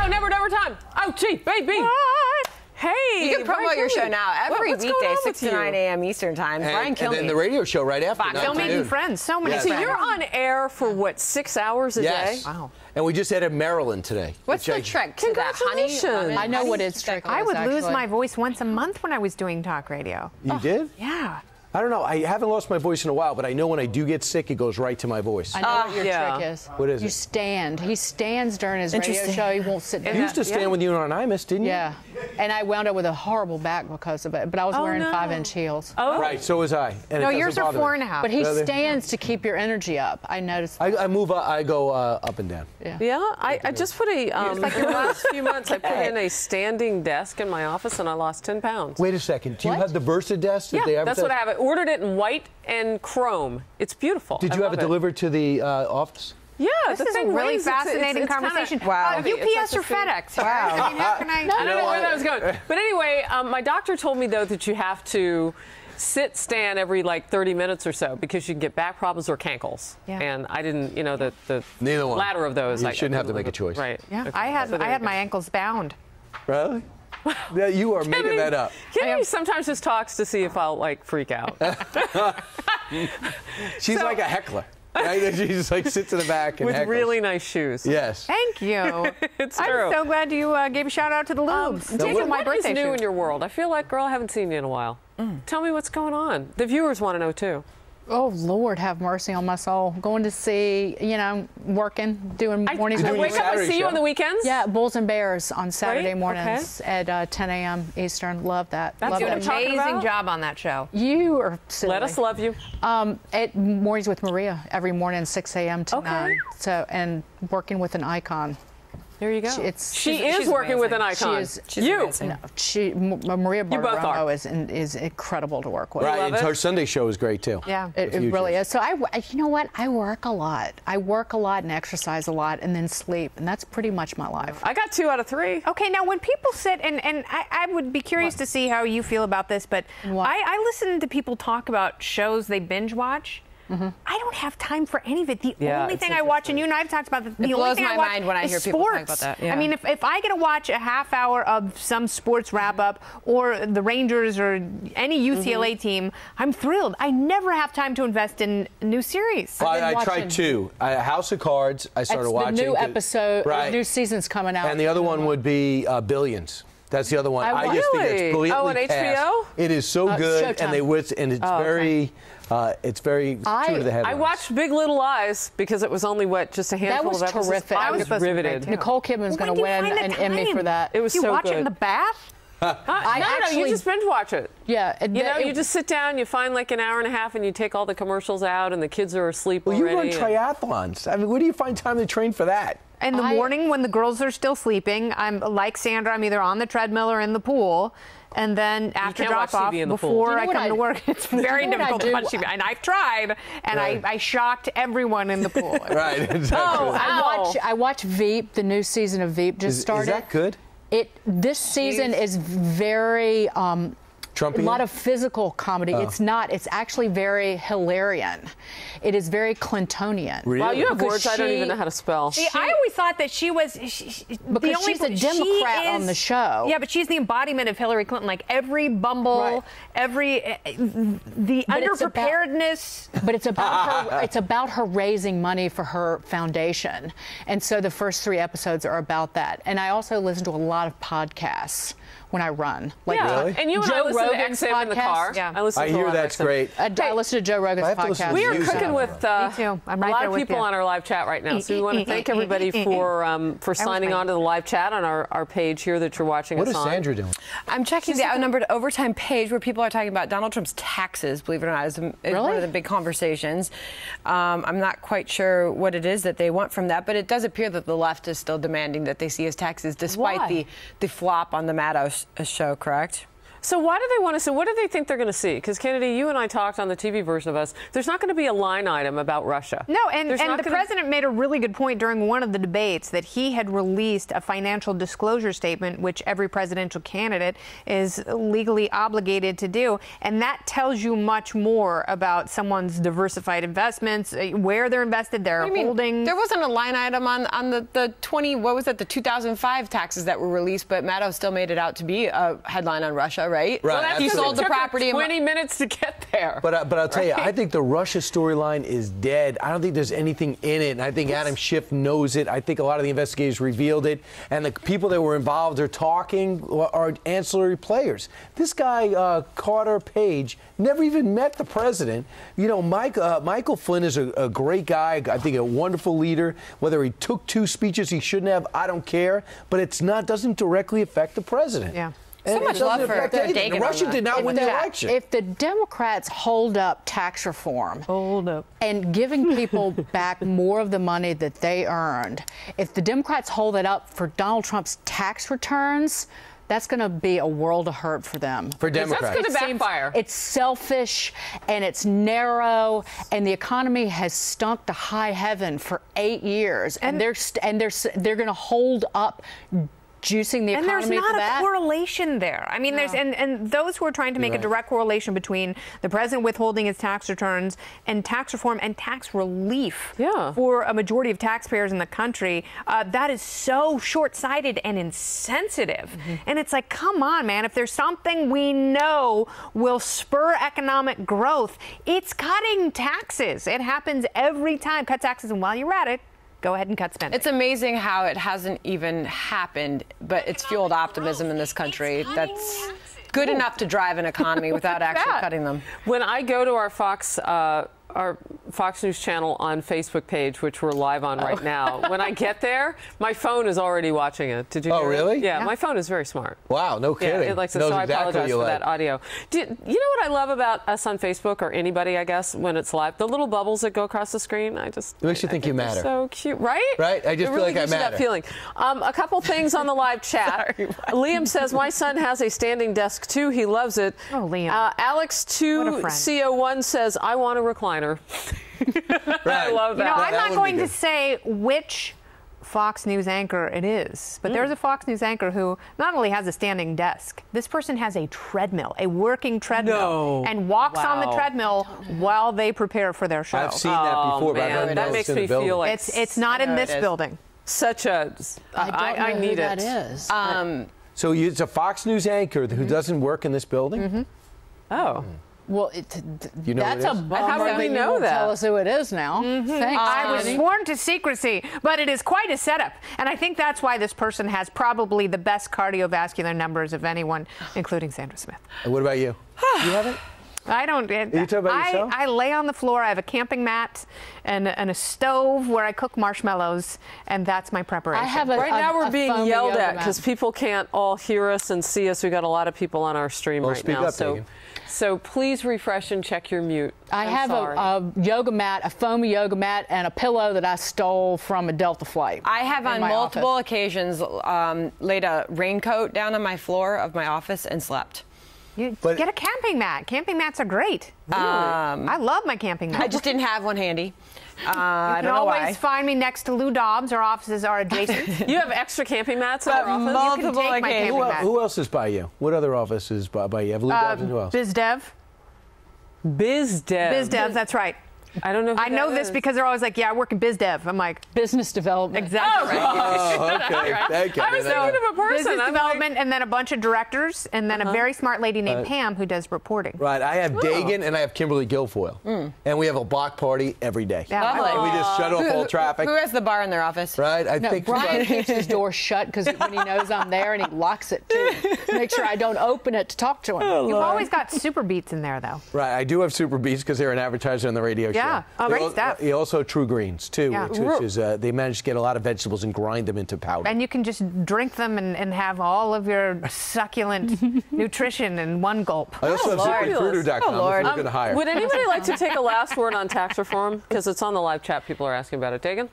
Oh, never time. Oh, gee, baby. What? Hey, you can promote your show now every weekday, 6 to 9 a.m. Eastern time. Brian Kilmeade. And then the radio show right after. Kilmeade and Friends. So many So friends. you're on air for what, 6 hours a day? Wow. And we just had in Maryland today. What's the trick to that, honey? I know what its trick is. I would lose my voice once a month when I was doing talk radio. You did? Yeah. I don't know. I haven't lost my voice in a while, but I know when I do get sick, it goes right to my voice. I know what your trick is. What is you it? stand. He stands during his radio show. He won't sit down. You used to stand with you on Imus, didn't you? Yeah. And I wound up with a horrible back because of it. But I was wearing 5-inch heels. Oh. Right, so was I. And No, yours are 4.5. But he stands to keep your energy up. I noticed. I move up, I go up and down. Yeah, I just put a, like the last few months, I put in a standing desk in my office and I lost 10 pounds. Wait a second. Do you have the Versa desk? Yeah, that's what I have. I ordered it in white and chrome. It's beautiful. Did you have it delivered to the office? Yeah, this is a really fascinating conversation. Wow. UPS or FedEx? Wow. I mean, how can I? I don't know where that was going. But anyway, my doctor told me, though, that you have to stand every like 30 minutes or so because you can get back problems or cankles. Yeah. And I didn't, the neither one. latter of those. You shouldn't have to make a choice. Right. Yeah. Okay. I had my ankles bound. Really? Yeah, you are making that up. Kenny sometimes just talks to see if I'll like freak out. She's like a heckler. Right? She just like sits in the back and with heckles. really nice shoes. Yes. Thank you. It's true. I'm so glad you gave a shout out to the Lubes. What is new in your world? I feel like, girl, I haven't seen you in a while. Tell me what's going on. The viewers want to know too. Oh, Lord, have mercy on my soul. Going to see, working, doing mornings. I wake up and see you on the weekends? Yeah, Bulls and Bears on Saturday mornings at 10 a.m. Eastern. Love that. That's an amazing job on that show. You are silly. Let us love you. At Mornings with Maria, every morning, 6 a.m. to 9. So, and working with an icon. There you go. She is she's working amazing. with an icon. She's Maria Bartiromo is incredible to work with. Right, and her Sunday show is great too. Yeah, it really is. So you know what? I work a lot. I work a lot and exercise a lot, and then sleep, and that's pretty much my life. I got 2 out of 3. Okay, now when people sit and I would be curious to see how you feel about this, but I listen to people talk about shows they binge watch. I don't have time for any of it. The only thing I watch, and you and I have talked about, the only thing I watch mind when I hear people talk about that. Yeah. I mean, if I get to watch a half hour of some sports wrap-up or the Rangers or any UCLA team, I'm thrilled. I never have time to invest in a new series. Well, I tried 2. House of Cards, I started watching. The new episode, new season's coming out. And the other one would be Billions. That's the other one. I just think it's brilliantly on HBO? It is so good, Showtime. and it's very true to the headlines. I watched Big Little Lies because it was only just a handful of episodes. Terrific. I was riveted. Nicole Kidman's going to win an Emmy for that. It was so good. You watch it in the bath? No, you just binge watch it. Yeah. You just sit down, you find like an hour and a half, and you take all the commercials out, and the kids are asleep already. You run triathlons. I mean, where do you find time to train for that? In the morning when the girls are still sleeping, I'm like Sandra, I'm either on the treadmill or in the pool. And then after drop-off, before I come to work, it's very difficult to watch TV. And I've tried, and I shocked everyone in the pool. Right, exactly. I watch Veep. The new season of Veep just started. Is that good? This season is very Trumpian? A lot of physical comedy. It's not. It's actually very Hilarion. It is very Clintonian. Really? Wow, you have words I don't even know how to spell. See, I always thought that she was because she's a Democrat on the show. Yeah, but she's the embodiment of Hillary Clinton. Like every bumble, the underpreparedness. But it's about her. It's about her raising money for her foundation, and so the first 3 episodes are about that. And I also listen to a lot of podcasts when I run. Like really? And you and I listen to XM in the car. Yeah. I hear that's great. I listen to Joe Rogan's podcast. We are cooking with a lot of people on our live chat right now. So we want to thank everybody for signing on to the live chat on our page here that you're watching us on. What is Sandra doing? I'm checking the outnumbered overtime page where people are talking about Donald Trump's taxes, believe it or not, is one of the big conversations. I'm not quite sure what it is that they want from that, but it does appear that the left is still demanding that they see his taxes despite the flop on the Maddow show, correct? So why do they want to see? What do they think they're going to see? Because Kennedy, you and I talked on the TV version of us. There's not going to be a line item about Russia. No, and the president made a really good point during one of the debates that he had released a financial disclosure statement, which every presidential candidate is legally obligated to do, and that tells you much more about someone's diversified investments, where they're invested, their holdings. There wasn't a line item on the 2005 taxes that were released, but Maddow still made it out to be a headline on Russia, right? Well, he sold the property. 20 minutes to get there. But I'll tell you, I think the Russia storyline is dead. I don't think there's anything in it, and I think Adam Schiff knows it. I think a lot of the investigators revealed it, and the people that were involved are ancillary players. This guy, Carter Page, never even met the president. You know, Michael Flynn is a great guy. I think a wonderful leader. Whether he took 2 speeches he shouldn't have, I don't care. But doesn't directly affect the president. Yeah. So much love for Dagen. Russia did not win the election. If the Democrats hold up tax reform and giving people back more of the money that they earned, if the Democrats hold it up for Donald Trump's tax returns, that's going to be a world of hurt for them. For Democrats. That's going to backfire. It's selfish and it's narrow, and the economy has stunk to high heaven for 8 years, and they're going to hold up juicing the economy for that. And there's not a correlation there. I mean, there's and those who are trying to make a direct correlation between the president withholding his tax returns and tax reform and tax relief for a majority of taxpayers in the country, that is so short-sighted and insensitive. And it's like, come on, man, if there's something we know will spur economic growth, it's cutting taxes. It happens every time. Cut taxes, and while you're at it, go ahead and cut spending. It's amazing how it hasn't even happened, but it's fueled optimism in this country. That's good enough to drive an economy without actually cutting them. When I go to our Fox News channel on Facebook page, which we're live on right now, when I get there, my phone is already watching it. Did you hear really? It? Yeah, my phone is very smart. Wow, no kidding. Yeah, it likes it, so I apologize for that audio. You know what I love about us on Facebook, or anybody, I guess, when it's live? The little bubbles that go across the screen. It makes you think you matter. So cute, right? Right? I just feel like I matter. That feeling. A couple things on the live chat. Liam says, my son has a standing desk, too. He loves it. Oh, Liam. Alex2CO1 says, I want a recliner. I love that. You know, I'm not going to say which Fox News anchor it is, but there's a Fox News anchor who not only has a standing desk, this person has a treadmill, a working treadmill, and walks on the treadmill while they prepare for their show. I've seen that before, man, but that makes me feel like it's not in this building. Such a I need it. That is. So it's a Fox News anchor who doesn't work in this building? Oh. Well, you know that's a bummer. How did we know that? Tell us who it is now. Thanks. I was sworn to secrecy, but it is quite a setup. And I think that's why this person has probably the best cardiovascular numbers of anyone, including Sandra Smith. And what about you? You have it? I don't. You talking about yourself? I lay on the floor. I have a camping mat and a stove where I cook marshmallows, and that's my preparation. I have right now we're being yelled at because people can't all hear us and see us. We've got a lot of people on our stream right now. So please refresh and check your mute. I have a yoga mat, a foamy yoga mat, and a pillow that I stole from a Delta flight. I have on multiple occasions laid a raincoat down on my floor of my office and slept. Get a camping mat. Camping mats are great. Really? I love my camping mat. I just didn't have one handy. I don't know why. You can always find me next to Lou Dobbs. Our offices are adjacent. You have extra camping mats in your office? Multiple you can take my camping mat. Who else is by you? What other office is by you? You have Lou Dobbs and who else? BizDev. BizDev, that's right. I don't know who I know this because they're always like, yeah, I work in BizDev. I'm like, business development. Exactly right. Oh, okay. Thank you. I was thinking of a person. Business development, and then a bunch of directors, and then a very smart lady named Pam who does reporting. Right. I have Dagen and I have Kimberly Guilfoyle. And we have a block party every day. Yeah, and we just shut off all traffic. Who has the bar in their office? Right. I think Brian keeps his door shut because when he knows I'm there, and he locks it too. Make sure I don't open it to talk to him. You've always got Super Beats in there, though. Right. I do have Super Beats because they're an advertiser on the radio show. Yeah. Oh, great stuff. Also True Greens, too, Yeah. which is they manage to get a lot of vegetables and grind them into powder. And you can just drink them and have all of your succulent nutrition in one gulp. I also have ZipRecruiter.com if you're looking to hire. Would anybody like to take a last word on tax reform? Because it's on the live chat. People are asking about it. Dagen?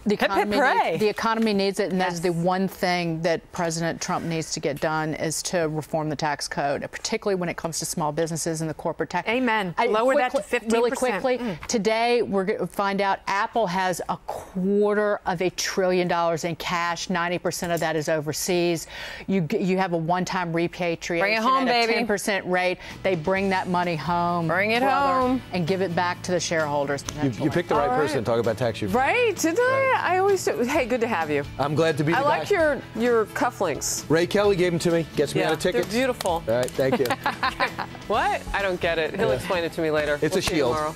The economy needs it, and yes. that is the one thing that President Trump needs to get done is to reform the tax code, particularly when it comes to small businesses and the corporate tax. Amen. Lower that to 15%. Really quickly, today we're going to find out Apple has $250 billion in cash. 90% of that is overseas. You have a one-time repatriation bring it home, at a baby. 10% rate. They bring that money home. Bring it home. And give it back to the shareholders. You picked the right person to talk about tax reform. Right, didn't I? I always do. Hey, good to have you. I'm glad to be I the like guy. your cufflinks. Ray Kelly gave them to me. Gets me out of tickets. They're beautiful. All right, thank you. What? I don't get it. He'll explain it to me later. It's We'll a see you shield. tomorrow.